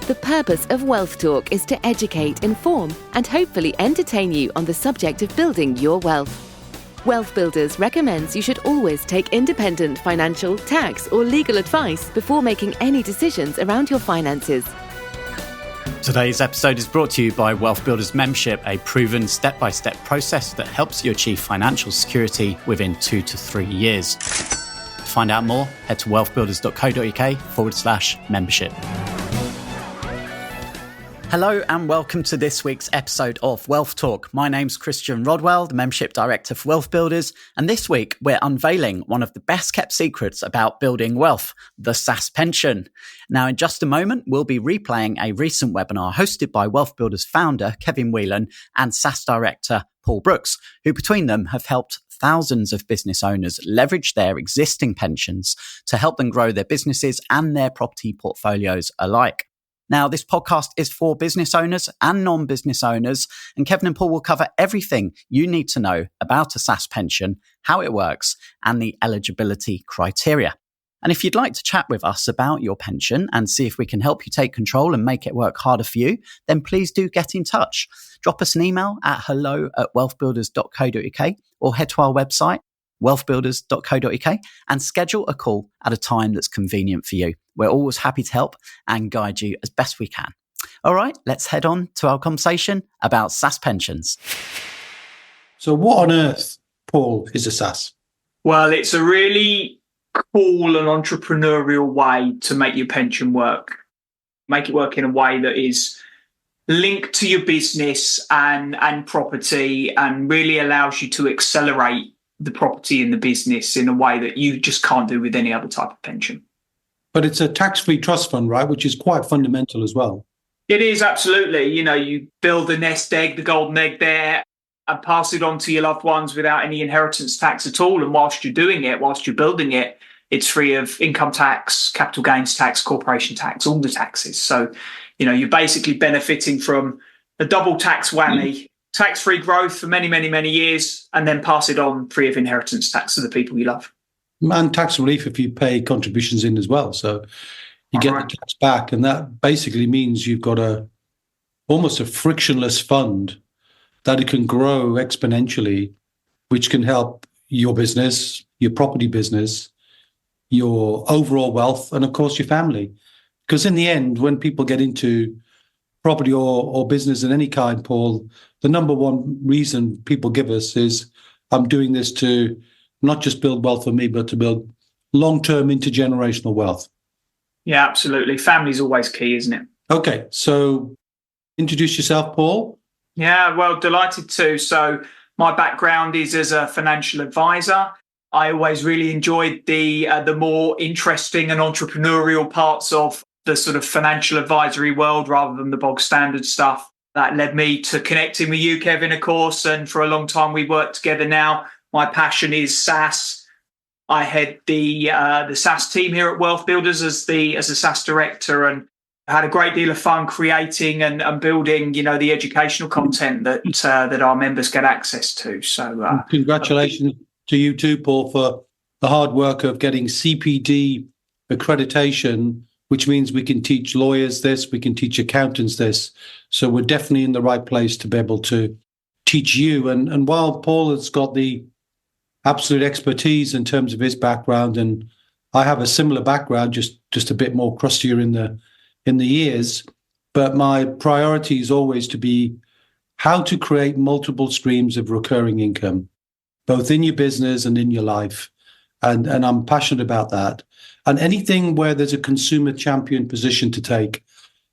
The purpose of Wealth Talk is to educate, inform, and hopefully entertain you on the subject of building your wealth. WealthBuilders recommends you should always take independent financial, tax, or legal advice before making any decisions around your finances. Today's episode is brought to you by WealthBuilders Membership, a proven step-by-step process that helps you achieve financial security within 2 to 3 years. To find out more, head to wealthbuilders.co.uk/membership. Hello and welcome to this week's episode of Wealth Talk. My name's Christian Rodwell, the Membership Director for WealthBuilders, and this week we're unveiling one of the best kept secrets about building wealth, the SSAS pension. Now in just a moment we'll be replaying a recent webinar hosted by WealthBuilders founder Kevin Whelan and SSAS Director Paul Brooks, who between them have helped thousands of business owners leverage their existing pensions to help them grow their businesses and their property portfolios alike. Now, this podcast is for business owners and non-business owners, and Kevin and Paul will cover everything you need to know about a SSAS pension, how it works, and the eligibility criteria. And if you'd like to chat with us about your pension and see if we can help you take control and make it work harder for you, then please do get in touch. Drop us an email at hello@wealthbuilders.co.uk or head to our website, wealthbuilders.co.uk, and schedule a call at a time that's convenient for you. We're always happy to help and guide you as best we can. All right, let's head on to our conversation about SSAS pensions. So what on earth, Paul, is a SSAS? Well, it's a really cool and entrepreneurial way to make your pension work. Make it work in a way that is linked to your business and property, and really allows you to accelerate the property in the business in a way that you just can't do with any other type of pension. But it's a tax-free trust fund, right? Which is quite fundamental as well. It is, absolutely. You know, you build the nest egg, the golden egg there, and pass it on to your loved ones without any inheritance tax at all. And whilst you're doing it, whilst you're building it, it's free of income tax, capital gains tax, corporation tax, all the taxes. So, you know, you're basically benefiting from a double tax whammy. Tax-free growth for many, many, many years, and then pass it on free of inheritance tax to the people you love. And tax relief if you pay contributions in as well. So you get the tax back, and that basically means you've got almost a frictionless fund that it can grow exponentially, which can help your business, your property business, your overall wealth, and of course your family. Because in the end, when people get into property or business in any kind, Paul, the number one reason people give us is, I'm doing this to not just build wealth for me, but to build long-term intergenerational wealth. Yeah, absolutely. Family's always key, isn't it? Okay, so introduce yourself, Paul. Yeah, well, delighted to. So my background is as a financial advisor. I always really enjoyed the more interesting and entrepreneurial parts of the sort of financial advisory world rather than the bog standard stuff. That led me to connecting with you, Kevin, of course, and for a long time we worked together now. My passion is SSAS. I head the SSAS team here at WealthBuilders as a SSAS director, and had a great deal of fun creating and building, you know, the educational content that our members get access to. So congratulations to you too, Paul, for the hard work of getting CPD accreditation, which means we can teach lawyers this, we can teach accountants this. So we're definitely in the right place to be able to teach you. And while Paul has got the absolute expertise in terms of his background, and I have a similar background, just a bit more crustier in the years, but my priority is always to be how to create multiple streams of recurring income, both in your business and in your life. And I'm passionate about that. And anything where there's a consumer champion position to take,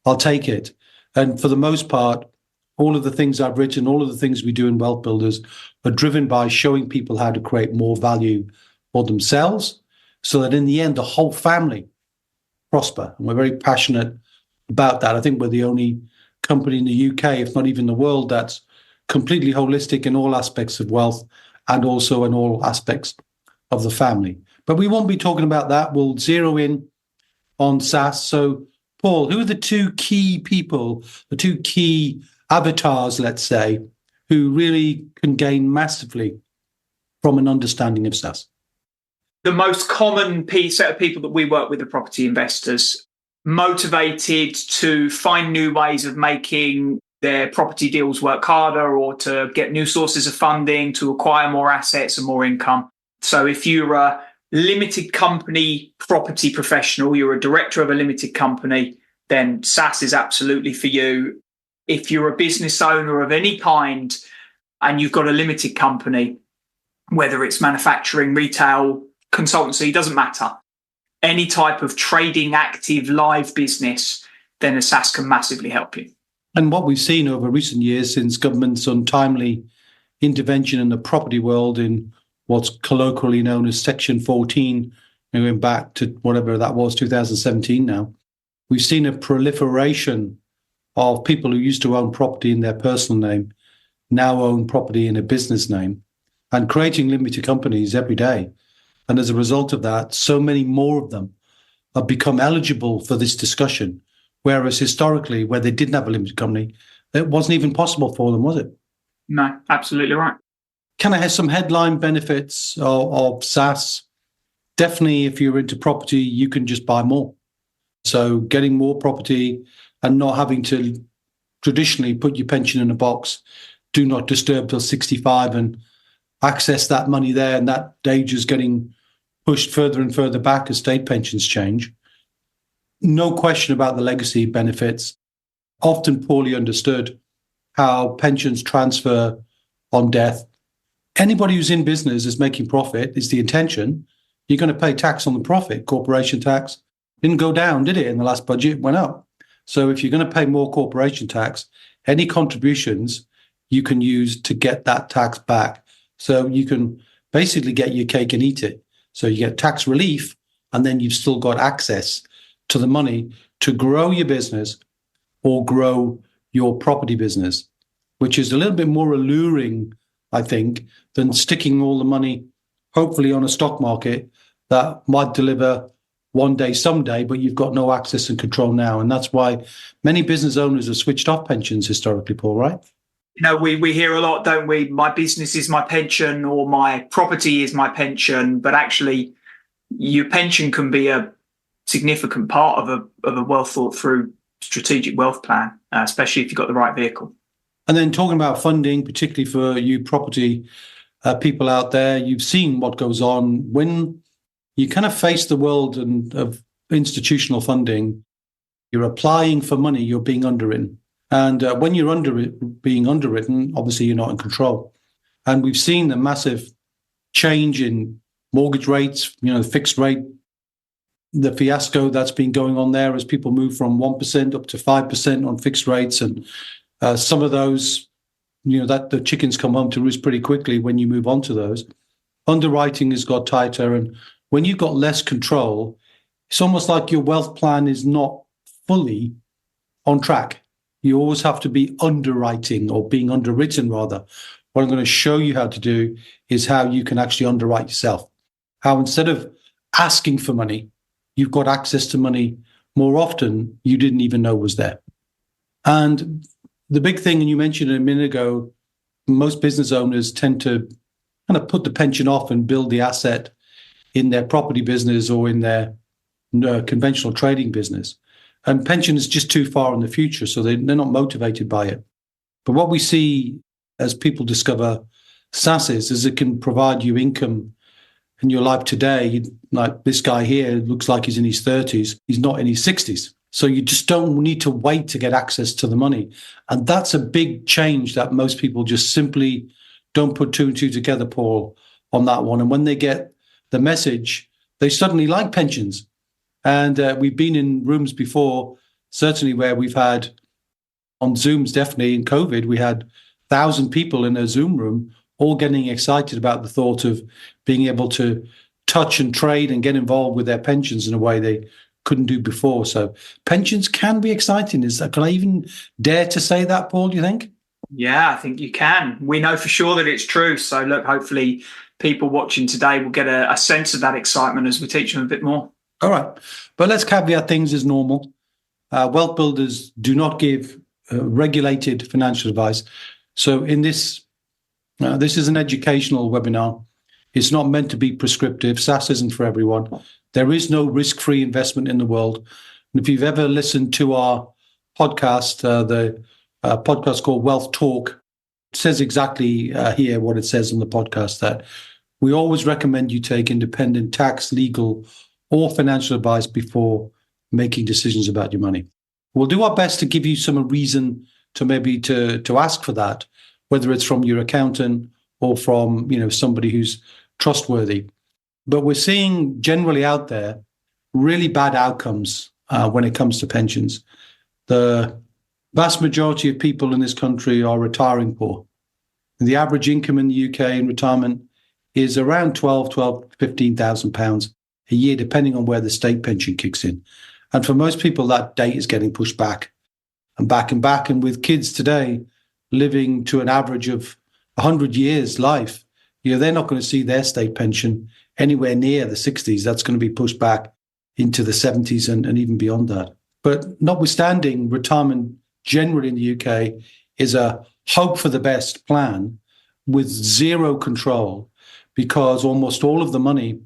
I'll take it. And for the most part, all of the things I've written, all of the things we do in Wealth Builders are driven by showing people how to create more value for themselves so that in the end, the whole family prosper. And we're very passionate about that. I think we're the only company in the UK, if not even the world, that's completely holistic in all aspects of wealth and also in all aspects of the family. But we won't be talking about that. We'll zero in on SSAS. So, Paul, who are the two key people, the two key avatars, let's say, who really can gain massively from an understanding of SSAS? The most common set of people that we work with are property investors. motivated to find new ways of making their property deals work harder, or to get new sources of funding, to acquire more assets and more income. So if you're a limited company property professional, you're a director of a limited company, then SSAS is absolutely for you. If you're a business owner of any kind and you've got a limited company, whether it's manufacturing, retail, consultancy, doesn't matter. Any type of trading, active, live business, then a SSAS can massively help you. And what we've seen over recent years, since government's untimely intervention in the property world in what's colloquially known as Section 14, going back to whatever that was, 2017 now, we've seen a proliferation of people who used to own property in their personal name now own property in a business name and creating limited companies every day. And as a result of that, so many more of them have become eligible for this discussion, whereas historically, where they didn't have a limited company, it wasn't even possible for them, was it? No, absolutely right. Can I have some headline benefits of SSAS? Definitely, if you're into property, you can just buy more. So getting more property and not having to traditionally put your pension in a box, do not disturb till 65 and access that money there. And that age is getting pushed further and further back as state pensions change. No question about the legacy benefits, often poorly understood, how pensions transfer on death. Anybody who's in business is making profit, is the intention. You're going to pay tax on the profit. Corporation tax didn't go down, did it? In the last budget, it went up. So if you're going to pay more corporation tax, any contributions you can use to get that tax back. So you can basically get your cake and eat it. So you get tax relief, and then you've still got access to the money to grow your business or grow your property business, which is a little bit more alluring, I think, than sticking all the money, hopefully, on a stock market that might deliver one day, someday, but you've got no access and control now. And that's why many business owners have switched off pensions historically, Paul, right? You know, we hear a lot, don't we? My business is my pension, or my property is my pension. But actually, your pension can be a significant part of a well thought through strategic wealth plan, especially if you've got the right vehicle. And then talking about funding, particularly for you property people out there, you've seen what goes on when you kind of face the world of institutional funding. You're applying for money, you're being underwritten. And when you're being underwritten, obviously you're not in control. And we've seen the massive change in mortgage rates, the fixed rate, the fiasco that's been going on there as people move from 1% up to 5% on fixed rates. And some of those, that the chickens come home to roost pretty quickly when you move on to those. Underwriting has got tighter. And when you've got less control, it's almost like your wealth plan is not fully on track. You always have to be underwriting, or being underwritten, rather. What I'm going to show you how to do is how you can actually underwrite yourself. How instead of asking for money, you've got access to money more often you didn't even know was there. And the big thing, and you mentioned it a minute ago, most business owners tend to kind of put the pension off and build the asset in their property business or in their conventional trading business. And pension is just too far in the future, so they're not motivated by it. But what we see as people discover SSAS is it can provide you income in your life today. Like this guy here looks like he's in his 30s. He's not in his 60s. So you just don't need to wait to get access to the money. And that's a big change that most people just simply don't put two and two together, Paul, on that one. And when they get the message, they suddenly like pensions. And we've been in rooms before, certainly where we've had, on Zooms, definitely in COVID, we had 1,000 people in a Zoom room, all getting excited about the thought of being able to touch and trade and get involved with their pensions in a way they couldn't do before. So pensions can be exciting. Can I even dare to say that, Paul, do you think? Yeah, I think you can. We know for sure that it's true. So look, hopefully people watching today will get a sense of that excitement as we teach them a bit more. All right. But let's caveat things as normal. WealthBuilders do not give regulated financial advice. So in this is an educational webinar. It's not meant to be prescriptive. SSAS isn't for everyone. There is no risk-free investment in the world. And if you've ever listened to our podcast, the podcast called Wealth Talk, it says exactly here what it says on the podcast, that we always recommend you take independent tax, legal, or financial advice before making decisions about your money. We'll do our best to give you some reason to maybe to ask for that, whether it's from your accountant or from somebody who's trustworthy. But we're seeing generally out there really bad outcomes when it comes to pensions. The vast majority of people in this country are retiring poor. And the average income in the UK in retirement is around £15,000 a year, depending on where the state pension kicks in. And for most people, that date is getting pushed back and back and back. And with kids today living to an average of 100 years life, they're not going to see their state pension anywhere near the 60s. That's going to be pushed back into the 70s and even beyond that. But notwithstanding, retirement generally in the UK is a hope for the best plan with zero control, because almost all of the money,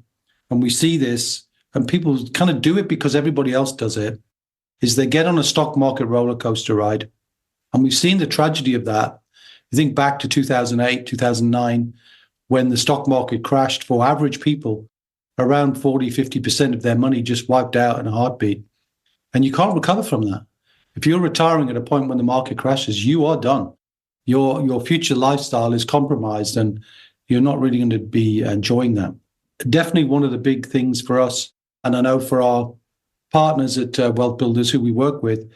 and we see this, and people kind of do it because everybody else does it, is they get on a stock market roller coaster ride. And we've seen the tragedy of that. You think back to 2008, 2009, when the stock market crashed for average people, around 40, 50% of their money just wiped out in a heartbeat. And you can't recover from that. If you're retiring at a point when the market crashes, you are done. Your future lifestyle is compromised, and you're not really going to be enjoying that. Definitely one of the big things for us, and I know for our partners at WealthBuilders who we work with,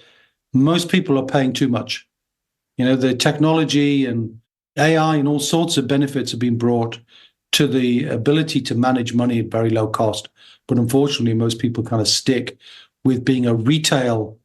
most people are paying too much. The technology and AI and all sorts of benefits have been brought to the ability to manage money at very low cost. But unfortunately, most people kind of stick with being a retail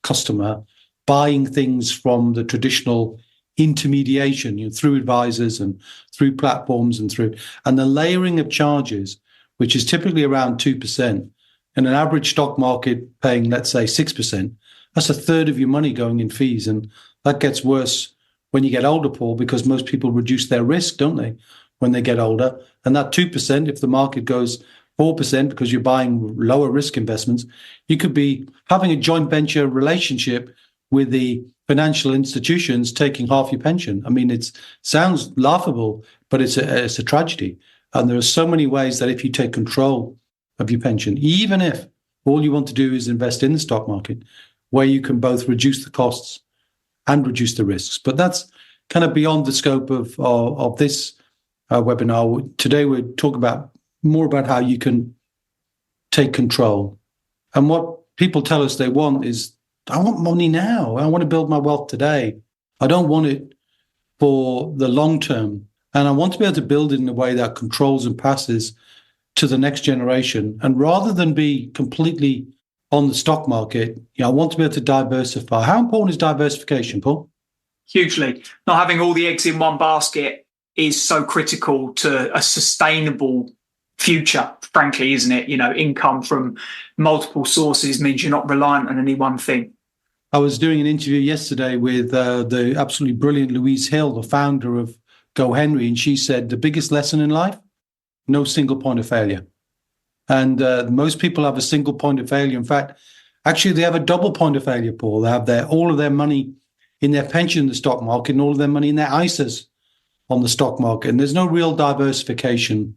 customer, buying things from the traditional intermediation, through advisors and through platforms and the layering of charges, which is typically around 2%, and an average stock market paying, let's say, 6%. That's a third of your money going in fees. And that gets worse when you get older, Paul, because most people reduce their risk, don't they, when they get older? And that 2%, if the market goes 4% because you're buying lower risk investments, you could be having a joint venture relationship with the financial institutions taking half your pension. I mean, it sounds laughable, but it's a tragedy. And there are so many ways that if you take control of your pension, even if all you want to do is invest in the stock market, where you can both reduce the costs and reduce the risks. But that's kind of beyond the scope of this webinar. Today, we'll talk more about how you can take control. And what people tell us they want is, I want money now. I want to build my wealth today. I don't want it for the long term. And I want to be able to build it in a way that controls and passes to the next generation. And rather than be completely on the stock market, I want to be able to diversify. How important is diversification, Paul? Hugely. Not having all the eggs in one basket is so critical to a sustainable future, frankly, isn't it? Income from multiple sources means you're not reliant on any one thing. I was doing an interview yesterday with the absolutely brilliant Louise Hill, the founder of Go Henry, and she said the biggest lesson in life, no single point of failure. And most people have a single point of failure. In fact, actually, they have a double point of failure, Paul. They have all of their money in their pension in the stock market and all of their money in their ISAs on the stock market. And there's no real diversification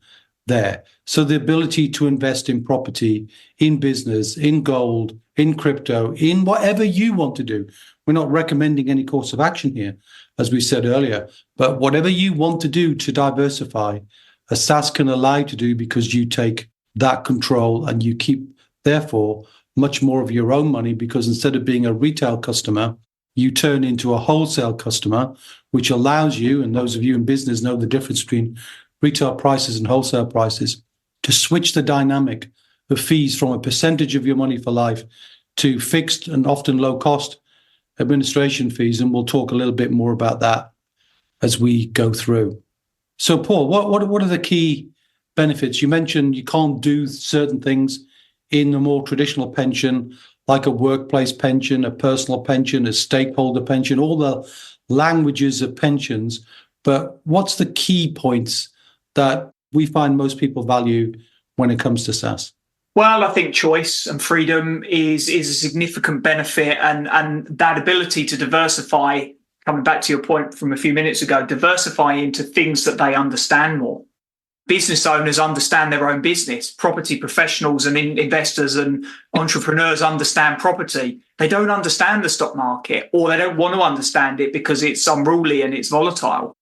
there. So the ability to invest in property, in business, in gold, in crypto, in whatever you want to do. We're not recommending any course of action here, as we said earlier, but whatever you want to do to diversify, a SSAS can allow you to do, because you take that control and you keep, therefore, much more of your own money, because instead of being a retail customer, you turn into a wholesale customer, which allows you, and those of you in business know the difference between retail prices and wholesale prices, to switch the dynamic of fees from a percentage of your money for life to fixed and often low cost administration fees. And we'll talk a little bit more about that as we go through. So, Paul, what are the key benefits? You mentioned you can't do certain things in a more traditional pension, like a workplace pension, a personal pension, a stakeholder pension, all the languages of pensions. But what's the key points that we find most people value when it comes to SSAS? Well, I think choice and freedom is a significant benefit, and that ability to diversify, coming back to your point from a few minutes ago, diversify into things that they understand more. Business owners understand their own business. Property professionals and investors and entrepreneurs understand property. They don't understand the stock market, or they don't want to understand it because it's unruly and it's volatile.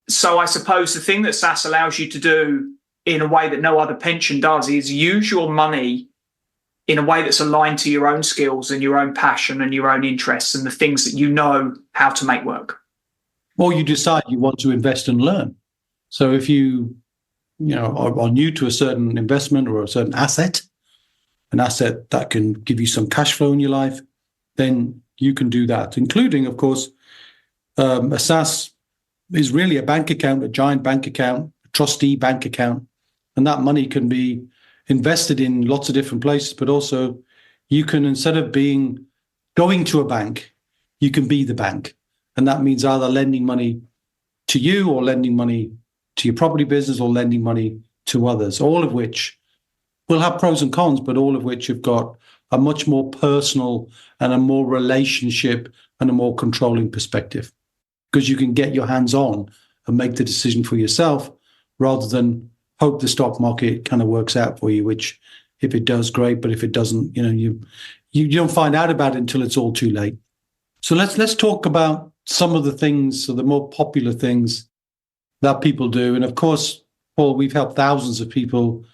So I suppose the thing that SSAS allows you to do in a way that no other pension does is use your money in a way that's aligned to your own skills and your own passion and your own interests and the things that you know how to make work. Or you decide you want to invest and learn. So if you are new to a certain investment or a certain asset, an asset that can give you some cash flow in your life, then you can do that, including, of course, a SSAS is really a bank account, a giant bank account, a trustee bank account. And that money can be invested in lots of different places, but also you can, instead of going to a bank, you can be the bank. And that means either lending money to you or lending money to your property business or lending money to others, all of which will have pros and cons, but all of which have got a much more personal and a more relationship and a more controlling perspective, because you can get your hands on and make the decision for yourself rather than hope the stock market kind of works out for you, which if it does, great. But if it doesn't, you don't find out about it until it's all too late. So let's talk about some of the things, or the more popular things that people do. And of course, Paul, we've helped thousands of people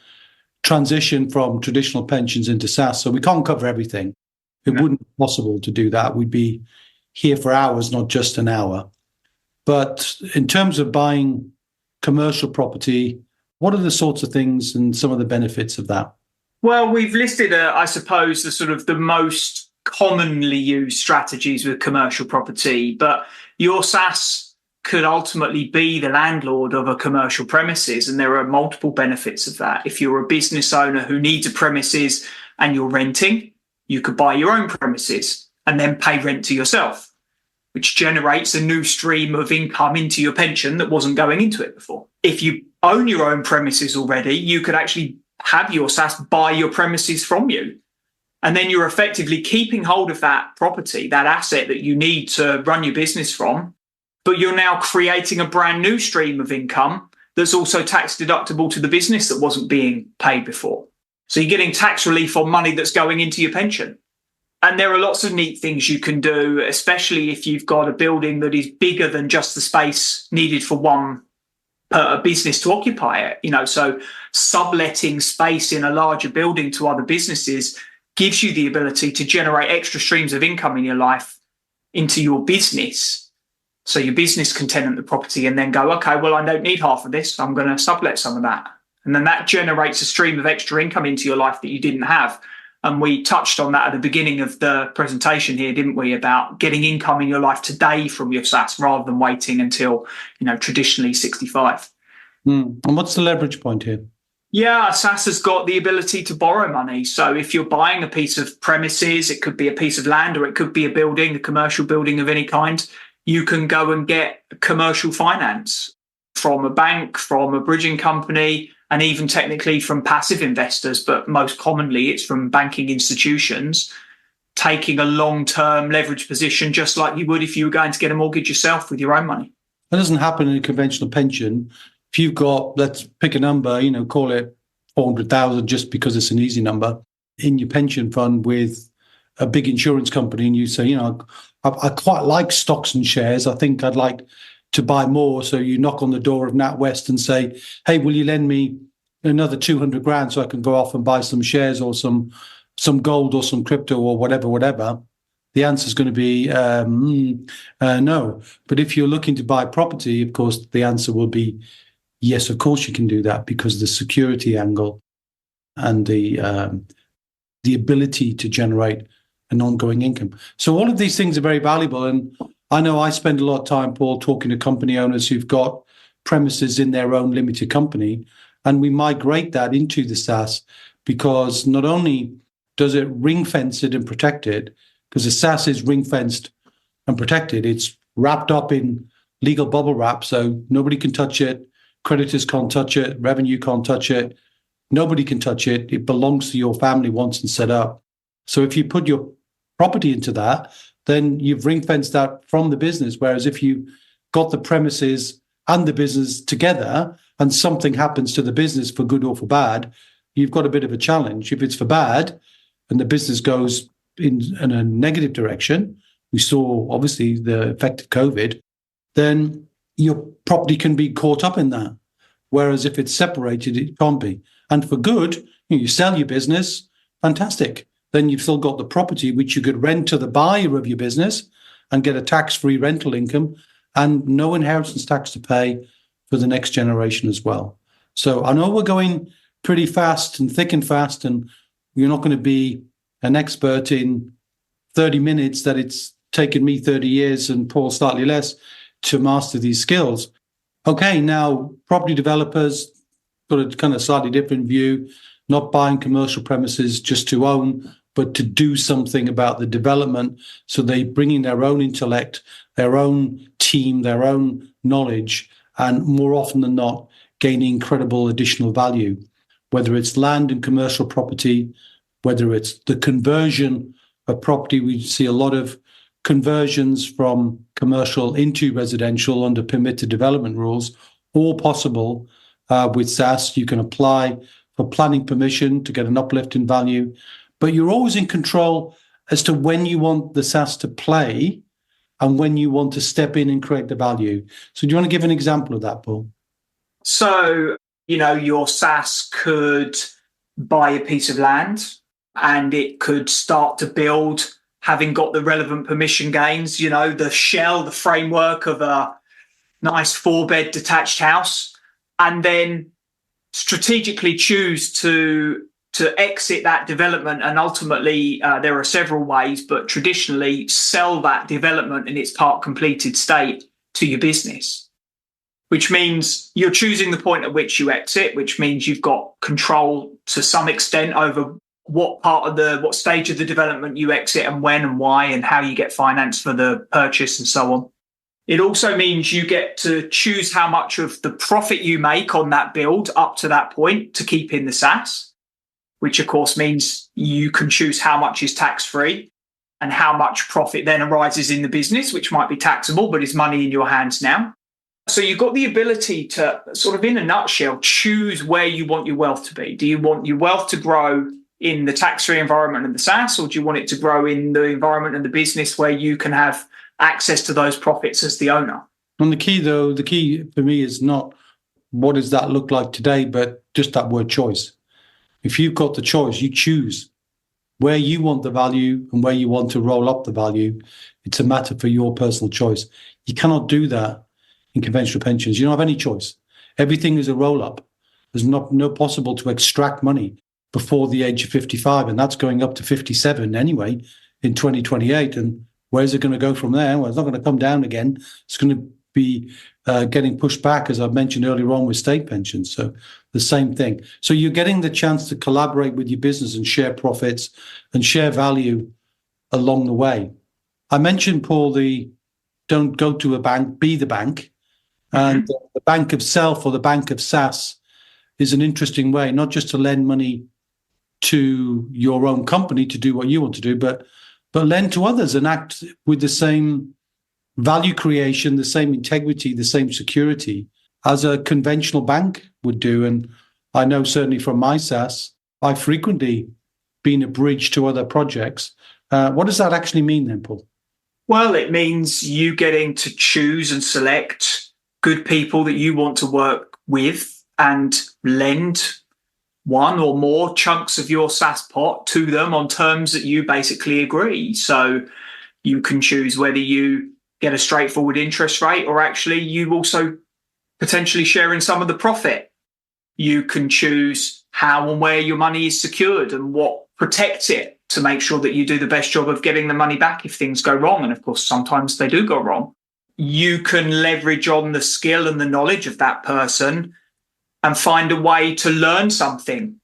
transition from traditional pensions into SSAS. So we can't cover everything. It wouldn't be possible to do that. We'd be here for hours, not just an hour. But in terms of buying commercial property, what are the sorts of things and some of the benefits of that? Well, we've listed, I suppose, the sort of the most commonly used strategies with commercial property, but your SSAS could ultimately be the landlord of a commercial premises, and there are multiple benefits of that. If you're a business owner who needs a premises and you're renting, you could buy your own premises and then pay rent to yourself, which generates a new stream of income into your pension that wasn't going into it before. If you own your own premises already, you could actually have your SSAS buy your premises from you. And then you're effectively keeping hold of that property, that asset that you need to run your business from, but you're now creating a brand new stream of income that's also tax deductible to the business that wasn't being paid before. So you're getting tax relief on money that's going into your pension. And there are lots of neat things you can do, especially if you've got a building that is bigger than just the space needed for one business to occupy it. So subletting space in a larger building to other businesses gives you the ability to generate extra streams of income in your life into your business. So your business can tenant the property and then go, okay, well, I don't need half of this. I'm going to sublet some of that. And then that generates a stream of extra income into your life that you didn't have. And we touched on that at the beginning of the presentation here, didn't we, about getting income in your life today from your SSAS rather than waiting until, traditionally 65. And what's the leverage point here? Yeah, SSAS has got the ability to borrow money. So if you're buying a piece of premises, it could be a piece of land or it could be a building, a commercial building of any kind, you can go and get commercial finance from a bank, from a bridging company, and even technically from passive investors, but most commonly it's from banking institutions, taking a long-term leverage position, just like you would if you were going to get a mortgage yourself with your own money. That doesn't happen in a conventional pension. If you've got, let's pick a number, call it 400,000 just because it's an easy number, in your pension fund with a big insurance company, and you say, I quite like stocks and shares. I think I'd like to buy more. So you knock on the door of NatWest and say, hey, will you lend me another 200 grand so I can go off and buy some shares or some gold or some crypto or whatever. The answer is going to be no. But if you're looking to buy property, of course, the answer will be yes, of course you can do that, because the security angle and the ability to generate an ongoing income. So all of these things are very valuable. And I know I spend a lot of time, Paul, talking to company owners who've got premises in their own limited company, and we migrate that into the SSAS, because not only does it ring fence it and protect it, because the SSAS is ring fenced and protected, it's wrapped up in legal bubble wrap, so nobody can touch it, creditors can't touch it, revenue can't touch it, Nobody can touch it. It belongs to your family once and set up. So if you put your property into that, then you've ring-fenced that from the business. Whereas if you got the premises and the business together and something happens to the business for good or for bad, you've got a bit of a challenge. If it's for bad and the business goes in a negative direction, we saw obviously the effect of COVID, then your property can be caught up in that. Whereas if it's separated, it can't be. And for good, you sell your business, fantastic. Then you've still got the property, which you could rent to the buyer of your business and get a tax-free rental income and no inheritance tax to pay for the next generation as well. So I know we're going pretty fast and thick and fast, and you're not going to be an expert in 30 minutes that it's taken me 30 years and Paul slightly less to master these skills. Okay, now property developers got a kind of slightly different view, not buying commercial premises just to own, but to do something about the development. So they bring in their own intellect, their own team, their own knowledge, and more often than not, gaining incredible additional value, whether it's land and commercial property, whether it's the conversion of property. We see a lot of conversions from commercial into residential under permitted development rules, all possible with SSAS. You can apply for planning permission to get an uplift in value, but you're always in control as to when you want the SSAS to play and when you want to step in and create the value. So do you want to give an example of that, Paul? So, your SSAS could buy a piece of land and it could start to build, having got the relevant permission gains, the shell, the framework of a nice 4-bed detached house, and then strategically choose to exit that development. And ultimately, there are several ways, but traditionally sell that development in its part completed state to your business, which means you're choosing the point at which you exit, which means you've got control to some extent over what stage of the development you exit and when and why and how you get finance for the purchase and so on. It also means you get to choose how much of the profit you make on that build up to that point to keep in the SSAS, which of course means you can choose how much is tax-free and how much profit then arises in the business, which might be taxable, but is money in your hands now. So you've got the ability to sort of, in a nutshell, choose where you want your wealth to be. Do you want your wealth to grow in the tax-free environment and the SSAS, or do you want it to grow in the environment and the business where you can have access to those profits as the owner? And the key for me is not what does that look like today, but just that word choice. If you've got the choice, you choose where you want the value and where you want to roll up the value. It's a matter for your personal choice. You cannot do that in conventional pensions. You don't have any choice. Everything is a roll-up. There's no possible to extract money before the age of 55, and that's going up to 57 anyway in 2028. And where's it going to go from there? Well, it's not going to come down again. It's going to be getting pushed back, as I mentioned earlier on, with state pensions. So the same thing. So you're getting the chance to collaborate with your business and share profits and share value along the way. I mentioned, Paul, don't go to a bank, be the bank. And the bank of self or the bank of SSAS is an interesting way, not just to lend money to your own company to do what you want to do, but lend to others and act with the same value creation, the same integrity, the same security as a conventional bank would do. And I know certainly from my SSAS, I've frequently been a bridge to other projects. What does that actually mean then, Paul? Well, it means you getting to choose and select good people that you want to work with and lend one or more chunks of your SSAS pot to them on terms that you basically agree. So you can choose whether you get a straightforward interest rate or actually you also potentially share in some of the profit. You can choose how and where your money is secured and what protects it to make sure that you do the best job of getting the money back if things go wrong. And of course, sometimes they do go wrong. You can leverage on the skill and the knowledge of that person and find a way to learn something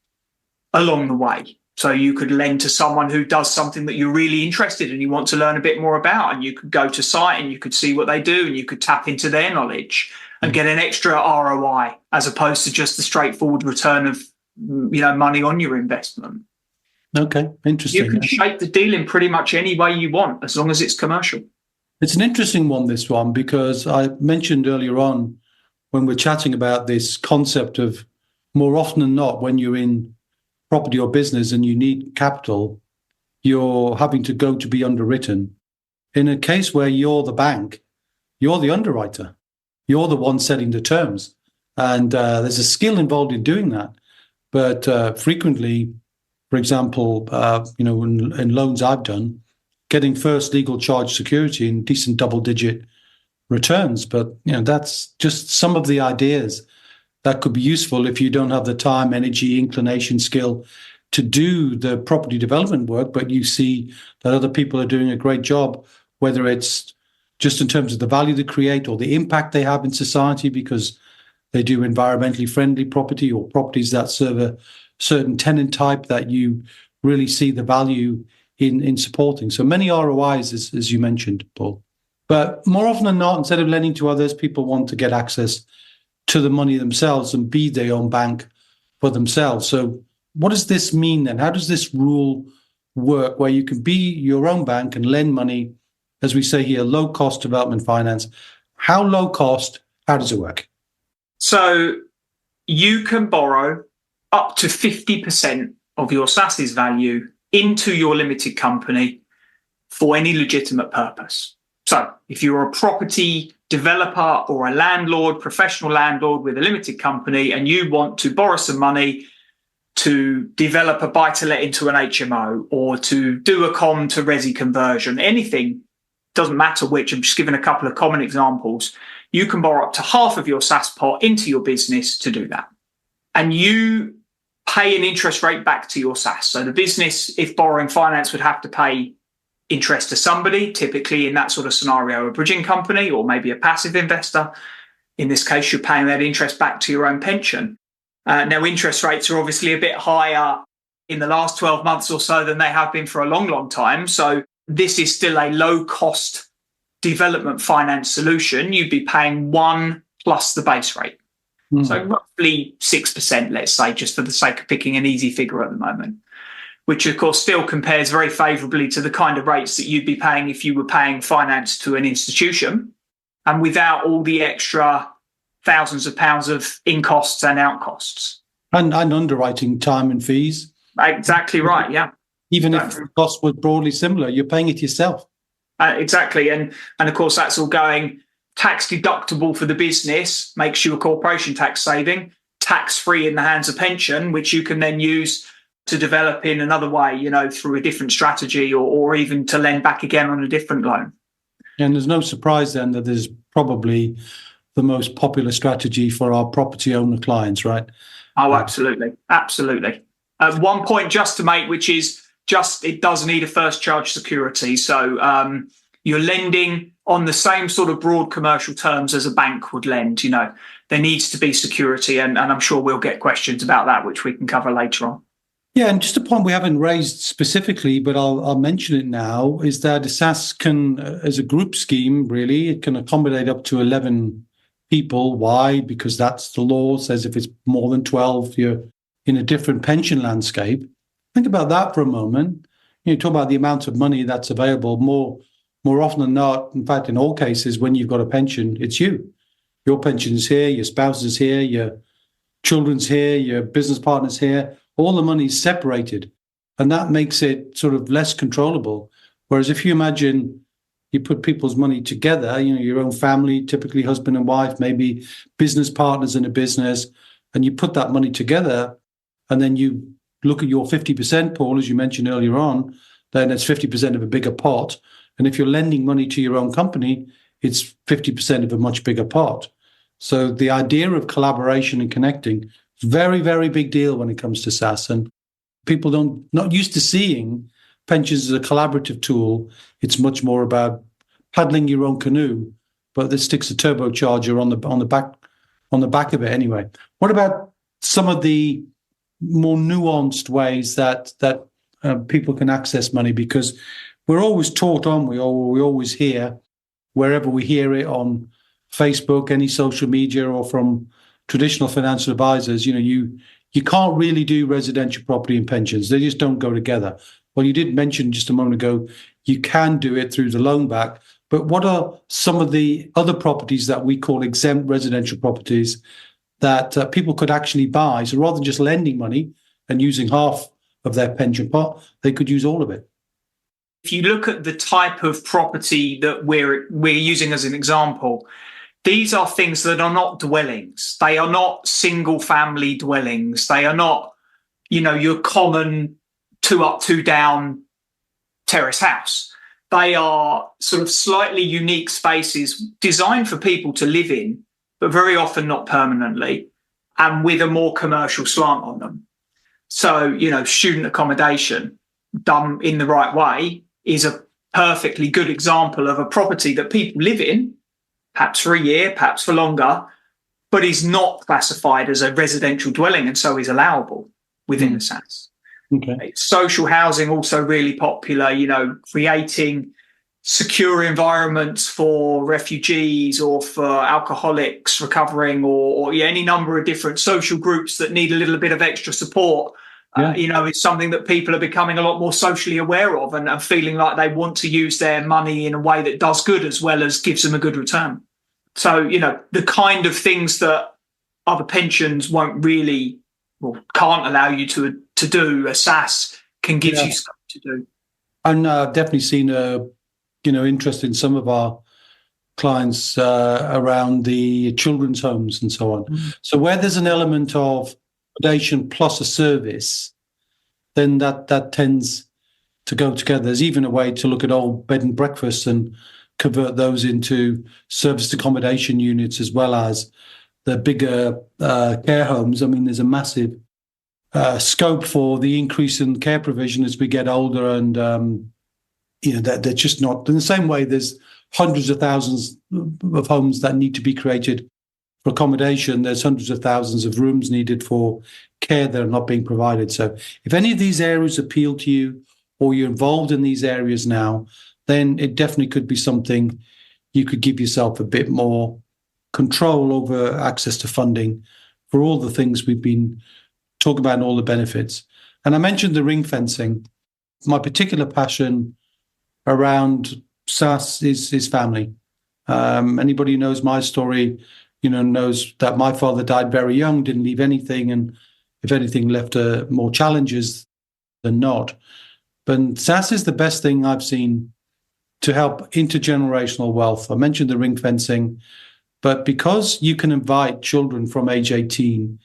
along the way. So you could lend to someone who does something that you're really interested in and you want to learn a bit more about, and you could go to site and you could see what they do and you could tap into their knowledge and get an extra ROI as opposed to just the straightforward return of money on your investment. Okay, interesting. You can shape the deal in pretty much any way you want, as long as it's commercial. It's an interesting one, this one, because I mentioned earlier on when we're chatting about this concept of more often than not, when you're in property or business and you need capital, you're having to go to be underwritten. In a case where you're the bank, you're the underwriter. You're the one setting the terms. And there's a skill involved in doing that. But frequently, for example, in loans I've done, getting first legal charge security and decent double-digit returns. But that's just some of the ideas that could be useful if you don't have the time, energy, inclination, skill to do the property development work, but you see that other people are doing a great job, whether it's just in terms of the value they create or the impact they have in society because they do environmentally friendly property or properties that serve a certain tenant type that you really see the value in supporting. So many ROIs, as you mentioned, Paul. But more often than not, instead of lending to others, people want to get access to the money themselves and be their own bank for themselves. So what does this mean then? How does this rule work where you can be your own bank and lend money, as we say here, low-cost development finance? How low cost? How does it work? So you can borrow up to 50% of your SSAS's value into your limited company for any legitimate purpose. So if you're a property developer or a landlord, professional landlord with a limited company, and you want to borrow some money to develop a buy-to-let into an HMO or to do a com to resi conversion, anything, doesn't matter which, I'm just giving a couple of common examples, you can borrow up to half of your SSAS pot into your business to do that. And you pay an interest rate back to your SSAS. So the business, if borrowing finance, would have to pay interest to somebody, typically in that sort of scenario, a bridging company or maybe a passive investor. In this case, you're paying that interest back to your own pension. Now, interest rates are obviously a bit higher in the last 12 months or so than they have been for a long, long time. So this is still a low-cost development finance solution. You'd be paying 1 plus the base rate. So roughly 6%, let's say, just for the sake of picking an easy figure at the moment, which of course still compares very favourably to the kind of rates that you'd be paying if you were paying finance to an institution and without all the extra thousands of pounds of in costs and out costs. And underwriting time and fees. Exactly right, yeah. Even if the cost was broadly similar, you're paying it yourself. Exactly. And of course, that's all going tax deductible for the business, makes you a corporation tax saving, tax free in the hands of pension, which you can then use to develop in another way, through a different strategy or even to lend back again on a different loan. And there's no surprise then that there's probably the most popular strategy for our property owner clients, right? Oh, absolutely. Absolutely. One point just to make, which is it does need a first charge security. So you're lending on the same sort of broad commercial terms as a bank would lend. There needs to be security. And I'm sure we'll get questions about that, which we can cover later on. Yeah, and just a point we haven't raised specifically, but I'll mention it now, is that a SSAS can, as a group scheme, really, it can accommodate up to 11 people. Why? Because that's the law, says if it's more than 12, you're in a different pension landscape. Think about that for a moment. You talk about the amount of money that's available. More often than not, in fact, in all cases, when you've got a pension, it's you. Your pension is here, your spouse is here, your children's here, your business partner's here. All the money is separated, and that makes it sort of less controllable. Whereas if you imagine you put people's money together, your own family, typically husband and wife, maybe business partners in a business, and you put that money together, and then you look at your 50%, Paul, as you mentioned earlier on, then it's 50% of a bigger pot. And if you're lending money to your own company, it's 50% of a much bigger pot. So the idea of collaboration and connecting, very, very big deal when it comes to SSAS. And people not used to seeing pensions as a collaborative tool. It's much more about paddling your own canoe, but this sticks a turbocharger on the back of it anyway. What about some of the more nuanced ways that people can access money? Because we're always taught, aren't we? Or we always hear, wherever we hear it, on Facebook, any social media, or from traditional financial advisors, you you can't really do residential property and pensions. They just don't go together. Well, you did mention just a moment ago, you can do it through the loan back. But what are some of the other properties that we call exempt residential properties that people could actually buy? So rather than just lending money and using half of their pension pot, they could use all of it. If you look at the type of property that we're using as an example, these are things that are not dwellings. They are not single family dwellings. They are not, your common 2 up, 2 down terrace house. They are sort of slightly unique spaces designed for people to live in, but very often not permanently, and with a more commercial slant on them. So, student accommodation done in the right way is a perfectly good example of a property that people live in, perhaps for a year, perhaps for longer, but is not classified as a residential dwelling and so is allowable within the SSAS. Okay. Social housing also really popular, creating secure environments for refugees or for alcoholics recovering or any number of different social groups that need a little bit of extra support. It's something that people are becoming a lot more socially aware of and feeling like they want to use their money in a way that does good as well as gives them a good return. So, the kind of things that other pensions won't really, can't allow you to do, a SSAS can give you stuff to do. And definitely seen interest in some of our clients around the children's homes and so on. Mm-hmm. So where there's an element of accommodation plus a service, then that tends to go together. There's even a way to look at old bed and breakfasts and convert those into serviced accommodation units as well as the bigger care homes. I mean, there's a massive scope for the increase in care provision as we get older, and they're just not in the same way. There's hundreds of thousands of homes that need to be created for accommodation. There's hundreds of thousands of rooms needed for care that are not being provided. So if any of these areas appeal to you or you're involved in these areas now, then it definitely could be something you could give yourself a bit more control over access to funding for all the things we've been talking about and all the benefits. And I mentioned the ring fencing. My particular passion around SSAS is family. Anybody who knows my story, knows that my father died very young, didn't leave anything, and if anything, left more challenges than not. But SSAS is the best thing I've seen to help intergenerational wealth. I mentioned the ring fencing, but because you can invite children from age 18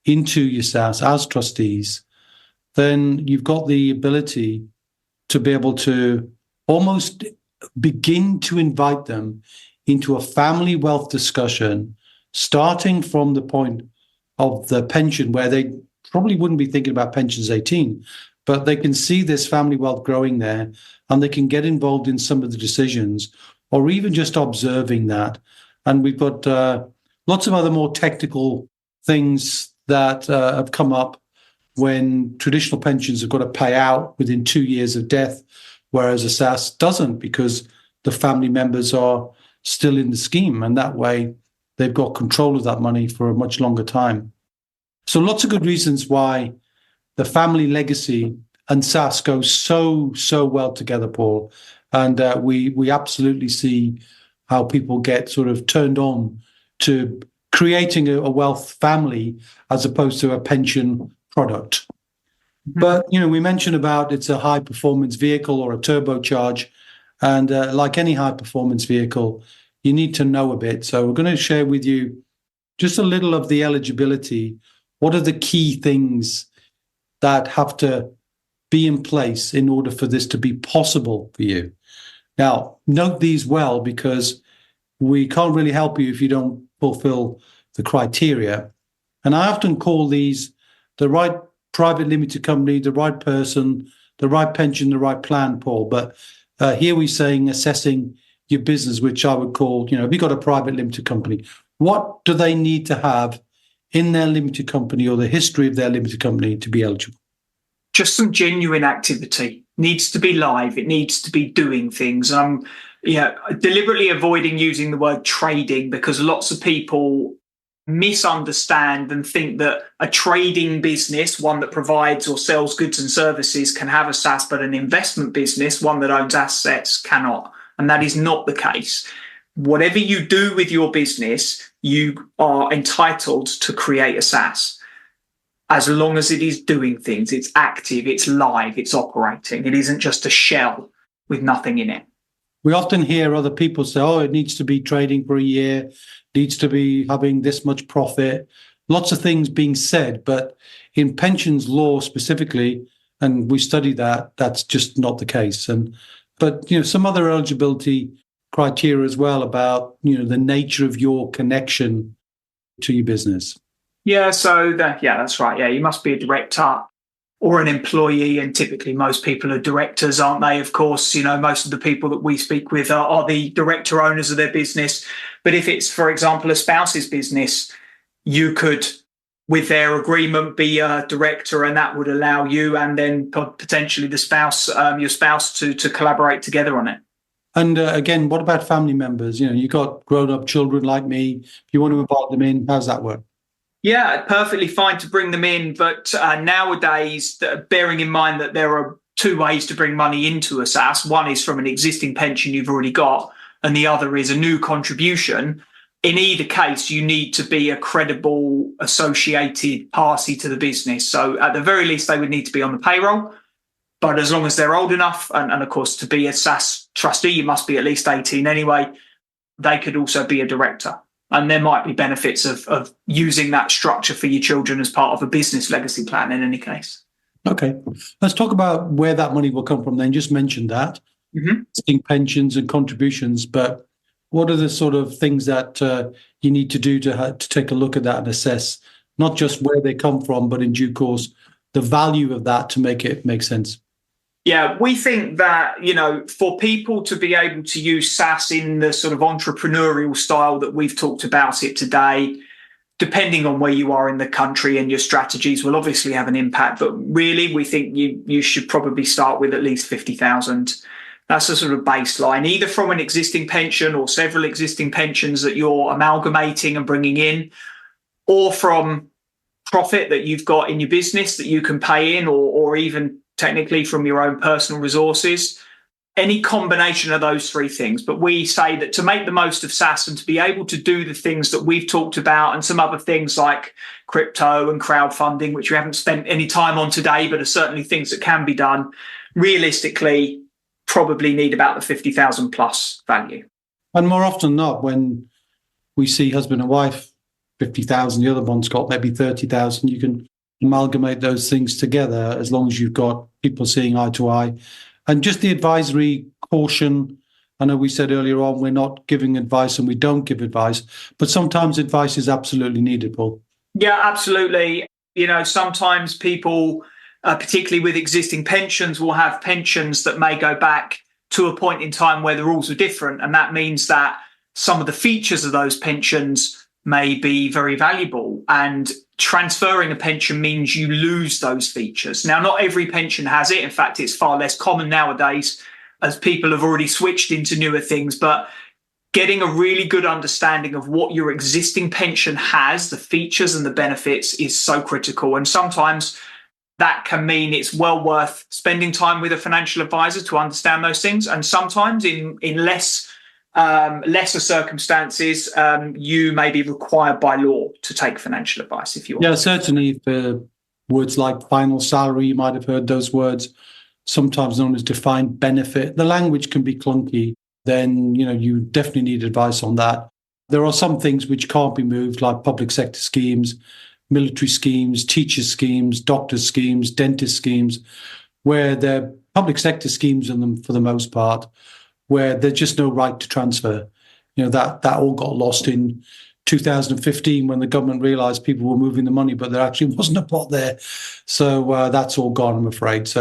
into your SSAS as trustees, then you've got the ability to be able to almost begin to invite them into a family wealth discussion, starting from the point of the pension, where they probably wouldn't be thinking about pensions 18, but they can see this family wealth growing there and they can get involved in some of the decisions or even just observing that. And we've got lots of other more technical things that have come up when traditional pensions have got to pay out within 2 years of death, whereas a SSAS doesn't, because the family members are still in the scheme, and that way they've got control of that money for a much longer time. So lots of good reasons why the family legacy and SSAS go so well together, Paul. And we absolutely see how people get sort of turned on to creating a wealth family as opposed to a pension product. Mm-hmm. But, we mentioned about it's a high performance vehicle or a turbocharge. And like any high performance vehicle, you need to know a bit. So we're going to share with you just a little of the eligibility. What are the key things that have to be in place in order for this to be possible for you? Now, note these well, because we can't really help you if you don't fulfill the criteria. And I often call these the right private limited company, the right person, the right pension, the right plan, Paul. But here we're saying assessing your business, which I would call, if you've got a private limited company, what do they need to have in their limited company or the history of their limited company to be eligible? Just some genuine activity. Needs to be live. It needs to be doing things. Deliberately avoiding using the word trading, because lots of people misunderstand and think that a trading business, one that provides or sells goods and services, can have a SSAS, but an investment business, one that owns assets, cannot. And that is not the case. Whatever you do with your business, you are entitled to create a SSAS. As long as it is doing things, it's active, it's live, it's operating. It isn't just a shell with nothing in it. We often hear other people say, oh, it needs to be trading for a year, needs to be having this much profit. Lots of things being said, but in pensions law specifically, and we study that, that's just not the case. But some other eligibility criteria as well about the nature of your connection to your business. Yeah, that's right. Yeah, you must be a director or an employee, and typically most people are directors, aren't they? Of course, most of the people that we speak with are the director owners of their business. But if it's, for example, a spouse's business, you could, with their agreement, be a director, and that would allow you and then potentially the spouse, your spouse, to collaborate together on it. And again, what about family members? You've got grown-up children like me. If you want to invite them in, how's that work? Yeah, perfectly fine to bring them in. But nowadays, bearing in mind that there are two ways to bring money into a SSAS. One is from an existing pension you've already got, and the other is a new contribution. In either case, you need to be a credible associated party to the business. So at the very least, they would need to be on the payroll. But as long as they're old enough, and of course, to be a SSAS trustee, you must be at least 18 anyway, they could also be a director. And there might be benefits of using that structure for your children as part of a business legacy plan in any case. Okay. Let's talk about where that money will come from then. Just mentioned that. Mm-hmm. Pensions and contributions, but what are the sort of things that you need to do to take a look at that and assess not just where they come from, but in due course, the value of that to make it make sense? Yeah, we think that, for people to be able to use SSAS in the sort of entrepreneurial style that we've talked about it today, depending on where you are in the country and your strategies will obviously have an impact. But really, we think you should probably start with at least 50,000. That's a sort of baseline, either from an existing pension or several existing pensions that you're amalgamating and bringing in, or from profit that you've got in your business that you can pay in, or even technically from your own personal resources, any combination of those three things. But we say that to make the most of SSAS and to be able to do the things that we've talked about and some other things like crypto and crowdfunding, which we haven't spent any time on today, but are certainly things that can be done, realistically, probably need about the 50,000 plus value. And more often than not, when we see husband and wife, 50,000, the other one's got maybe 30,000, you can amalgamate those things together as long as you've got people seeing eye to eye. And just the advisory caution, I know we said earlier on, we're not giving advice and we don't give advice, but sometimes advice is absolutely needed, Paul. Yeah, absolutely. Sometimes people, particularly with existing pensions, will have pensions that may go back to a point in time where the rules are different. And that means that some of the features of those pensions may be very valuable, and transferring a pension means you lose those features. Now, not every pension has it. In fact, it's far less common nowadays as people have already switched into newer things. But getting a really good understanding of what your existing pension has, the features and the benefits, is so critical. And sometimes that can mean it's well worth spending time with a financial advisor to understand those things. And sometimes in lesser circumstances, you may be required by law to take financial advice if you want. Yeah, certainly for words like final salary, you might have heard those words, sometimes known as defined benefit. The language can be clunky. Then, you definitely need advice on that. There are some things which can't be moved, like public sector schemes, military schemes, teachers schemes, doctors schemes, dentist schemes, where they're public sector schemes in them for the most part, where there's just no right to transfer. That all got lost in 2015 when the government realized people were moving the money, but there actually wasn't a pot there. So that's all gone, I'm afraid.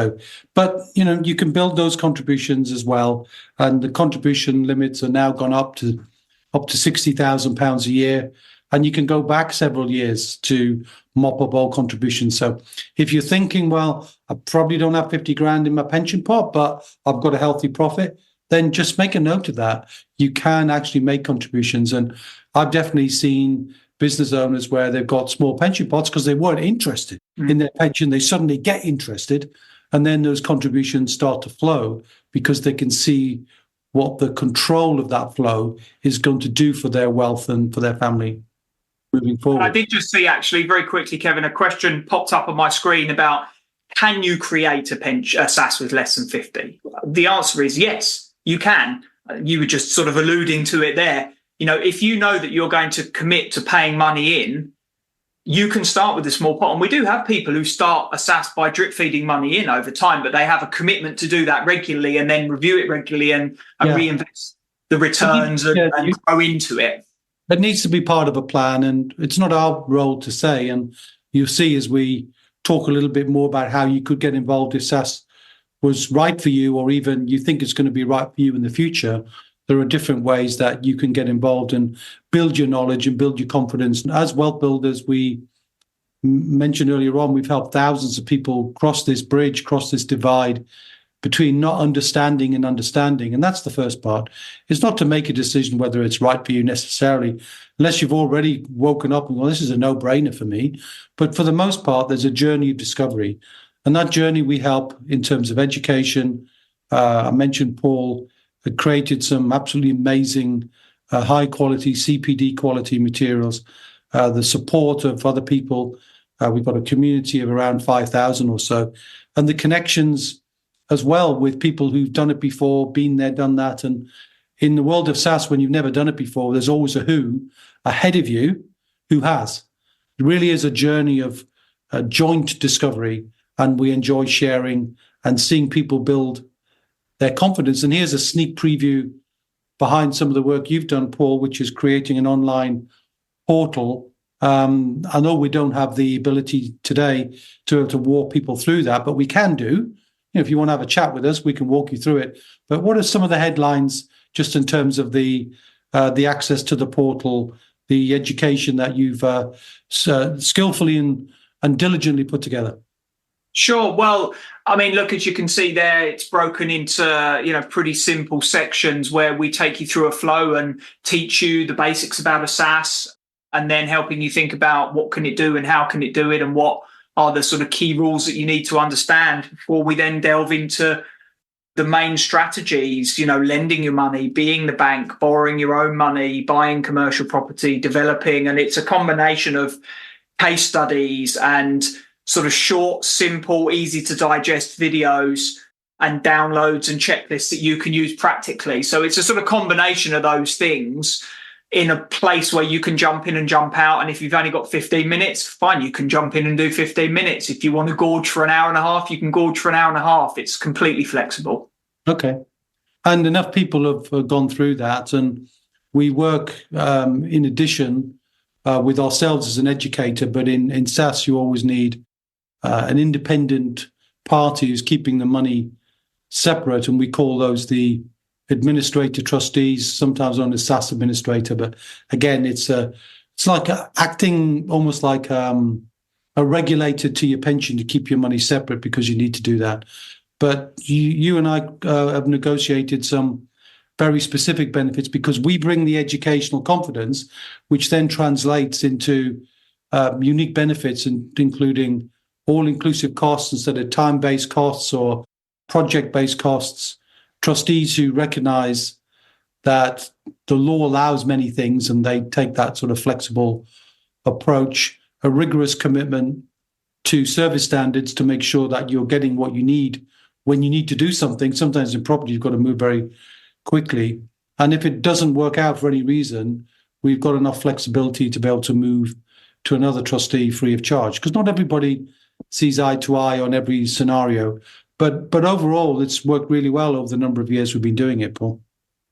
But you can build those contributions as well. And the contribution limits are now gone up to £60,000 a year. And you can go back several years to mop up all contributions. So if you're thinking, well, I probably don't have 50 grand in my pension pot, but I've got a healthy profit, then just make a note of that. You can actually make contributions. And I've definitely seen business owners where they've got small pension pots because they weren't interested in their pension. They suddenly get interested, and then those contributions start to flow because they can see what the control of that flow is going to do for their wealth and for their family moving forward. I did just see, actually, very quickly, Kevin, a question popped up on my screen about, can you create a SSAS with less than 50? The answer is yes, you can. You were just sort of alluding to it there. If you know that you're going to commit to paying money in, you can start with a small pot. And we do have people who start a SSAS by drip feeding money in over time, but they have a commitment to do that regularly and then review it regularly and reinvest the returns and grow into it. It needs to be part of a plan, and it's not our role to say. And you'll see as we talk a little bit more about how you could get involved if SSAS was right for you, or even you think it's going to be right for you in the future. There are different ways that you can get involved and build your knowledge and build your confidence. And as wealth builders, we mentioned earlier on, we've helped thousands of people cross this bridge, cross this divide between not understanding and understanding. And that's the first part. It's not to make a decision whether it's right for you necessarily, unless you've already woken up and, well, this is a no-brainer for me. But for the most part, there's a journey of discovery. And that journey we help in terms of education. I mentioned Paul had created some absolutely amazing high-quality, CPD quality materials, the support of other people. We've got a community of around 5,000 or so. And the connections as well with people who've done it before, been there, done that. And in the world of SSAS, when you've never done it before, there's always a who ahead of you who has. It really is a journey of joint discovery, and we enjoy sharing and seeing people build their confidence. And here's a sneak preview behind some of the work you've done, Paul, which is creating an online portal. I know we don't have the ability today to walk people through that, but we can do. If you want to have a chat with us, we can walk you through it. But what are some of the headlines just in terms of the access to the portal, the education that you've skillfully and diligently put together? Sure. Well, I mean, look, as you can see there, it's broken into, pretty simple sections where we take you through a flow and teach you the basics about a SSAS, and then helping you think about what can it do and how can it do it and what are the sort of key rules that you need to understand before we then delve into the main strategies, lending your money, being the bank, borrowing your own money, buying commercial property, developing. And it's a combination of case studies and sort of short, simple, easy to digest videos and downloads and checklists that you can use practically. So it's a sort of combination of those things in a place where you can jump in and jump out. And if you've only got 15 minutes, fine, you can jump in and do 15 minutes. If you want to gorge for an hour and a half, you can gorge for an hour and a half. It's completely flexible. Okay. And enough people have gone through that. And we work in addition with ourselves as an educator, but in SSAS, you always need an independent party who's keeping the money separate. And we call those the administrator trustees, sometimes known as SSAS administrator. But again, it's like acting almost like a regulator to your pension to keep your money separate because you need to do that. But you and I have negotiated some very specific benefits because we bring the educational confidence, which then translates into unique benefits, including all-inclusive costs instead of time-based costs or project-based costs. Trustees who recognize that the law allows many things and they take that sort of flexible approach, a rigorous commitment to service standards to make sure that you're getting what you need when you need to do something. Sometimes in property, you've got to move very quickly. And if it doesn't work out for any reason, we've got enough flexibility to be able to move to another trustee free of charge, because not everybody sees eye to eye on every scenario. But overall, it's worked really well over the number of years we've been doing it, Paul.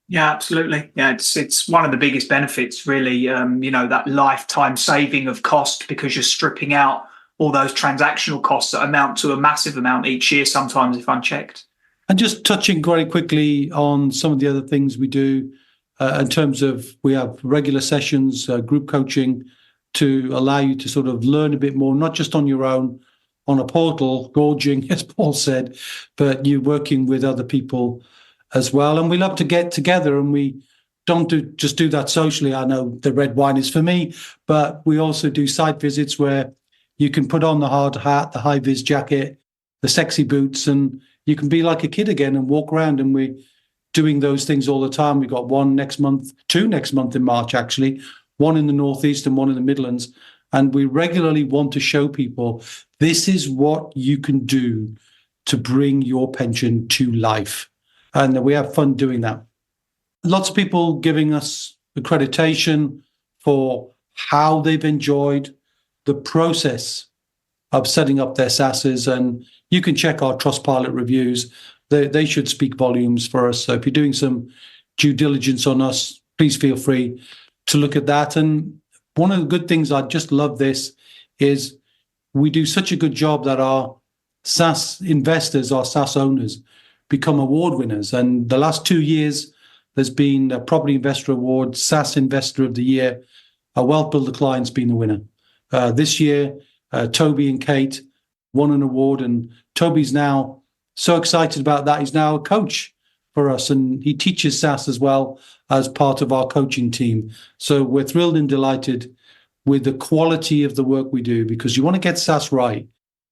Yeah, absolutely. Yeah, it's one of the biggest benefits, really, that lifetime saving of cost, because you're stripping out all those transactional costs that amount to a massive amount each year, sometimes if unchecked. And just touching very quickly on some of the other things we do in terms of, we have regular sessions, group coaching, to allow you to sort of learn a bit more, not just on your own, on a portal, gorging, as Paul said, but you're working with other people as well. And we love to get together and we don't just do that socially. I know the red wine is for me, but we also do site visits where you can put on the hard hat, the high-vis jacket, the sexy boots, and you can be like a kid again and walk around. And we're doing those things all the time. We've got two next month in March, actually, one in the Northeast and one in the Midlands. And we regularly want to show people this is what you can do to bring your pension to life. And we have fun doing that. Lots of people giving us accreditation for how they've enjoyed the process of setting up their SSASs. And you can check our Trustpilot reviews. They should speak volumes for us. So if you're doing some due diligence on us, please feel free to look at that. And one of the good things, I just love this, is we do such a good job that our SSAS investors, our SSAS owners, become award winners. And the last 2 years, there's been a Property Investor Award, SSAS Investor of the Year. Our WealthBuilder client's been the winner. This year, Toby and Kate won an award, and Toby's now so excited about that. He's now a coach for us, and he teaches SSAS as well as part of our coaching team. So we're thrilled and delighted with the quality of the work we do, because you want to get SSAS right.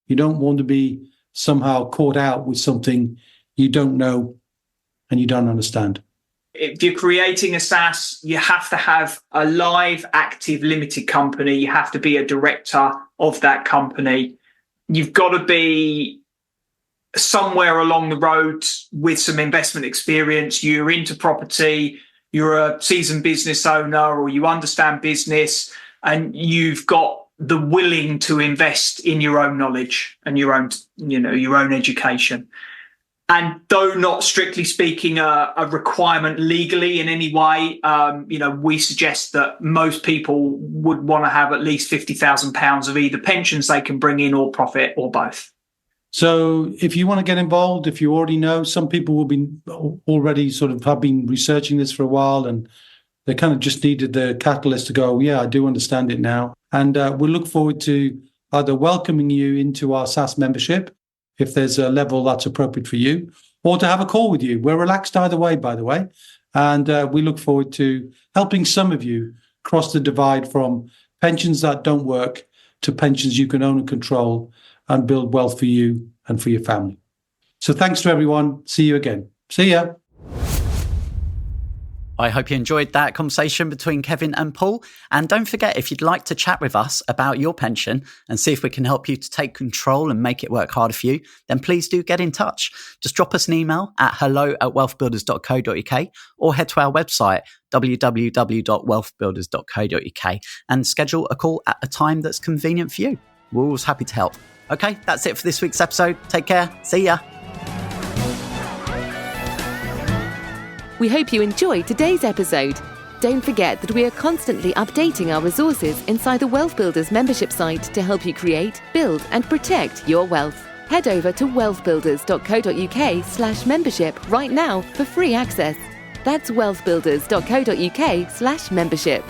You don't want to be somehow caught out with something you don't know and you don't understand. If you're creating a SSAS, you have to have a live, active, limited company. You have to be a director of that company. You've got to be somewhere along the road with some investment experience. You're into property, you're a seasoned business owner, or you understand business, and you've got the willing to invest in your own knowledge and your own education. And though not strictly speaking a requirement legally in any way, we suggest that most people would want to have at least £50,000 of either pensions they can bring in or profit or both. So if you want to get involved, if you already know, some people will be already sort of have been researching this for a while, and they kind of just needed the catalyst to go, yeah, I do understand it now. And we'll look forward to either welcoming you into our SSAS membership, if there's a level that's appropriate for you, or to have a call with you. We're relaxed either way, by the way. And we look forward to helping some of you cross the divide from pensions that don't work to pensions you can own and control and build wealth for you and for your family. So thanks to everyone. See you again. See ya. I hope you enjoyed that conversation between Kevin and Paul. And don't forget, if you'd like to chat with us about your pension and see if we can help you to take control and make it work harder for you, then please do get in touch. Just drop us an email at hello@wealthbuilders.co.uk or head to our website, www.wealthbuilders.co.uk, and schedule a call at a time that's convenient for you. We're always happy to help. Okay, that's it for this week's episode. Take care. See ya. We hope you enjoyed today's episode. Don't forget that we are constantly updating our resources inside the WealthBuilders membership site to help you create, build and protect your wealth. Head over to wealthbuilders.co.uk/membership right now for free access. That's wealthbuilders.co.uk/membership.